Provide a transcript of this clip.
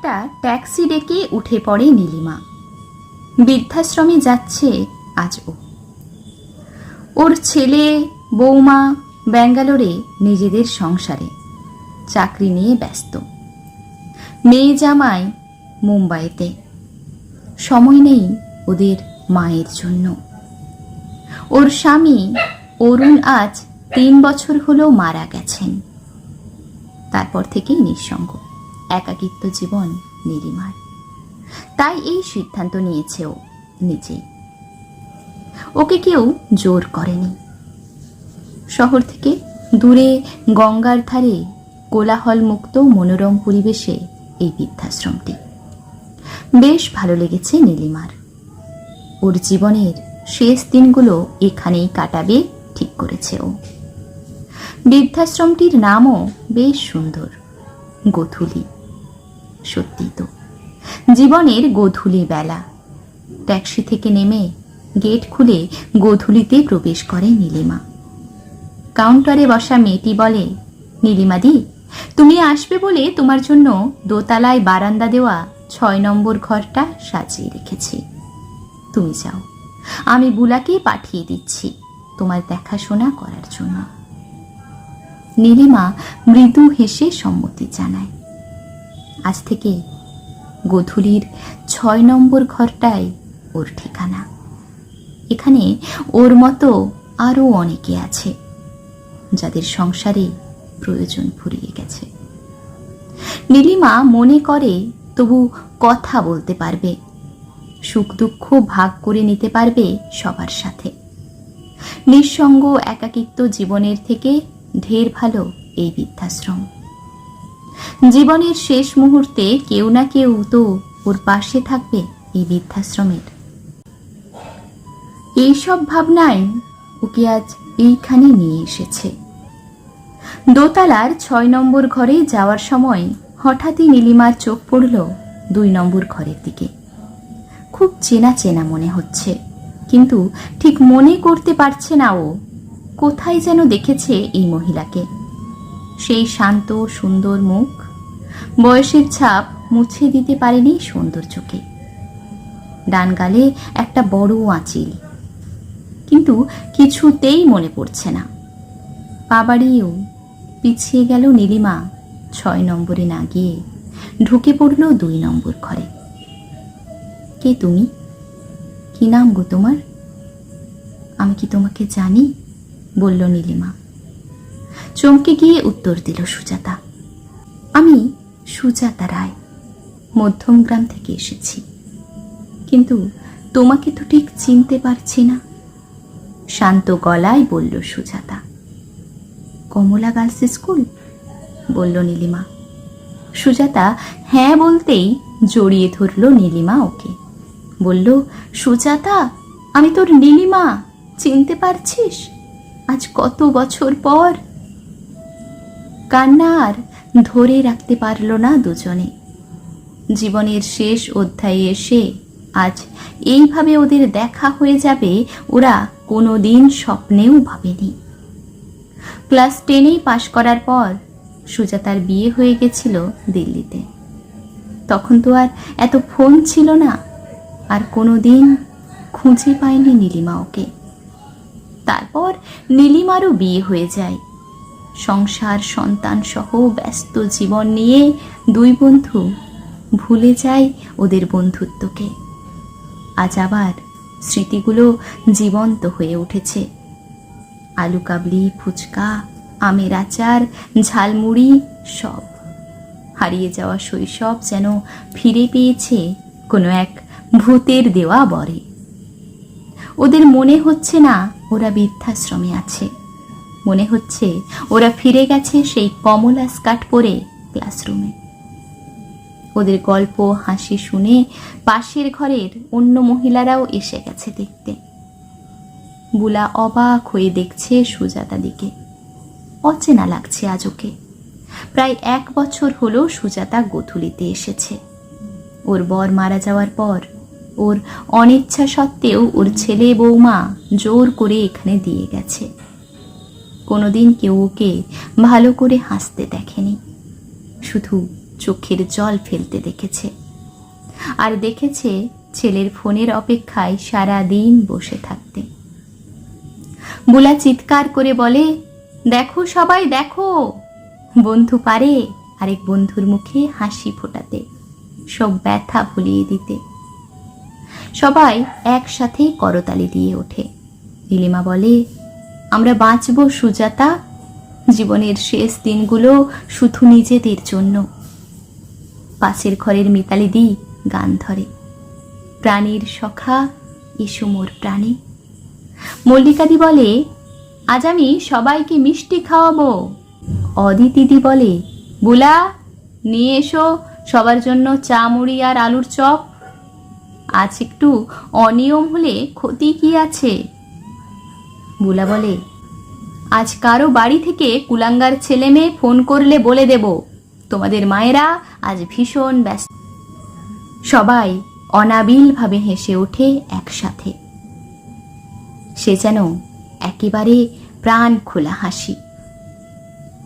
একটা ট্যাক্সি ডেকে উঠে পড়ে নীলিমা। বৃদ্ধাশ্রমে যাচ্ছে আজ ও। ওর ছেলে বৌমা ব্যাঙ্গালোরে নিজেদের সংসারে চাকরি নিয়ে ব্যস্ত, মেয়ে জামাই মুম্বাইতে। সময় নেই ওদের মায়ের জন্য। ওর স্বামী অরুণ আজ 3 বছর হলো মারা গেছেন। তারপর থেকেই নিঃসঙ্গ, একাকিত্ব জীবন নীলিমার। তাই এই সিদ্ধান্ত নিয়েছে ও নিজেই। ওকে কেউ জোর করেনি। শহর থেকে দূরে গঙ্গার ধারে কোলাহল মুক্ত মনোরম পরিবেশে এই বৃদ্ধাশ্রমটি। বেশ ভালো লেগেছে নীলিমার। ওর জীবনের শেষ দিনগুলো এখানেই কাটাবে ঠিক করেছে ও। বৃদ্ধাশ্রমটির নামও বেশ সুন্দর, গোধূলি। সত্যি তো, জীবনের গোধূলি বেলা। ট্যাক্সি থেকে নেমে গেট খুলে গোধূলিতে প্রবেশ করে নীলিমা। কাউন্টারে বসা মেয়েটি বলে, নীলিমাদি, তুমি আসবে বলে তোমার জন্য দোতলায় বারান্দা দেওয়া 6 নম্বর ঘরটা সাজিয়ে রেখেছি। তুমি যাও, আমি বুলাকে পাঠিয়ে দিচ্ছি তোমার দেখাশোনা করার জন্য। নীলিমা মৃদু হেসে সম্মতি জানায়। আজ থেকে গোধূলির 6 নম্বর ঘরটাই ওর ঠিকানা। এখানে ওর মতো আরো অনেকে আছে যাদের সংসারে প্রয়োজন ফুরিয়ে গেছে। নীলিমা মনে করে তবু কথা বলতে পারবে, সুখ দুঃখ ভাগ করে নিতে পারবে সবার সাথে। নিঃসঙ্গ একাকিত্ব জীবনের থেকে ঢের ভালো এই বৃদ্ধাশ্রম। জীবনের শেষ মুহূর্তে কেউ না কেউ তো ওর পাশে থাকবে এই বৃদ্ধাশ্রমের। এইসব ভাবনায় ওকে আজ এইখানে নিয়ে এসেছে। দোতলার 6 নম্বর ঘরে যাওয়ার সময় হঠাৎই নীলিমার চোখ পড়ল 2 নম্বর ঘরের দিকে। খুব চেনা চেনা মনে হচ্ছে, কিন্তু ঠিক মনে করতে পারছে না ও কোথায় যেন দেখেছে এই মহিলাকে। সেই শান্ত সুন্দর মুখ, বয়সের ছাপ মুছে দিতে পারেনি সৌন্দর্যকে। ডান গালে একটা বড় আঁচিল, কিন্তু কিছুতেই মনে পড়ছে না। পা বাড়িয়েও পিছিয়ে গেল নীলিমা। 6 নম্বরে না গিয়ে ঢুকে পড়ল 2 নম্বর ঘরে। কে তুমি? কি নাম গো তোমার? আমি কি তোমাকে জানি? বলল নীলিমা। চমকে গিয়ে উত্তর দিল সুজাতা। আমি সুজাতা রায়, মধ্যমগ্রাম থেকে এসেছি, কিন্তু তোমাকে তো ঠিক চিনতে পারছি না। শান্ত গলায় বলল সুজাতা। কমলা গার্লস স্কুল? বলল নীলিমা। সুজাতা হ্যাঁ বলতেই জড়িয়ে ধরল নীলিমা ওকে। বলল, সুজাতা, আমি তোর নীলিমা, চিনতে পারছিস? আজ কত বছর পর। কান্না আর ধরে রাখতে পারল না দুজনে। জীবনের শেষ অধ্যায়ে এসে আজ এইভাবে ওদের দেখা হয়ে যাবে ওরা কোনোদিন স্বপ্নেও ভাবেনি। ক্লাস 10 পাশ করার পর সুজাতার বিয়ে হয়ে গেছিল দিল্লিতে। তখন তো আর এত ফোন ছিল না, আর কোনোদিন খুঁজে পায়নি নীলিমা ওকে। তারপর নীলিমারও বিয়ে হয়ে যায়। সংসার সন্তান সহ ব্যস্ত জীবন নিয়ে 2 বন্ধু ভুলে যায় ওদের বন্ধুত্বকে। আজ আবার স্মৃতিগুলো জীবন্ত হয়ে উঠেছে। আলু কাবলি, ফুচকা, আমের আচার, ঝালমুড়ি, সব হারিয়ে যাওয়া শৈশব যেন ফিরে পেয়েছে কোনো এক ভূতের দেওয়া বরে। ওদের মনে হচ্ছে না ওরা বৃদ্ধাশ্রমে আছে, মনে হচ্ছে ওরা ফিরে গেছে সেই কমলা স্কার্ট পরে ক্লাসরুমে। ওদের গল্প হাসি শুনে পাশের ঘরের অন্য মহিলারাও এসে গেছে দেখতে। বুলা অবাক হয়ে দেখছে সুজাতা দিকে। অচেনা লাগছে আজ ওকে। প্রায় 1 বছর হলো সুজাতা গোধূলিতে এসেছে। ওর বর মারা যাওয়ার পর ওর অনিচ্ছা সত্ত্বেও ওর ছেলে বৌমা জোর করে এখানে দিয়ে গেছে। কোনোদিন কেউ ওকে ভালো করে হাসতে দেখেনি, শুধু চোখের জল ফেলতে দেখেছে, আর দেখেছে ছেলের ফোনের অপেক্ষায় সারা দিন বসে থাকতে। বুলা চিৎকার করে বলে, দেখো সবাই দেখো। বন্ধু পারে আরেক বন্ধুর মুখে হাসি ফোটাতে, সব ব্যথা ভুলিয়ে দিতে। সবাই একসাথে করতালি দিয়ে ওঠে। নীলিমা বলে, আমরা বাঁচবো সুজাতা, জীবনের শেষ দিনগুলো শুধু নিজেদের জন্য। পাশের ঘরের মিতালি দি গান ধরে, প্রাণীর সখা এসো মোর প্রাণী। মল্লিকাদি বলে, আজ আমি সবাইকে মিষ্টি খাওয়াবো। অদিতিদি বলে, বুলা নিয়ে এসো সবার জন্য চা মুড়ি আর আলুর চপ। আজ একটু অনিয়ম হলে ক্ষতি কি আছে? বুলা বলে, আজ কারো বাড়ি থেকে কুলাঙ্গার ছেলে মেয়ে ফোন করলে বলে দেব তোমাদের মায়েরা আজ ভীষণ ব্যস্ত। সবাই অনাবিলভাবে হেসে ওঠে একসাথে। সে যেন একেবারে প্রাণ খোলা হাসি।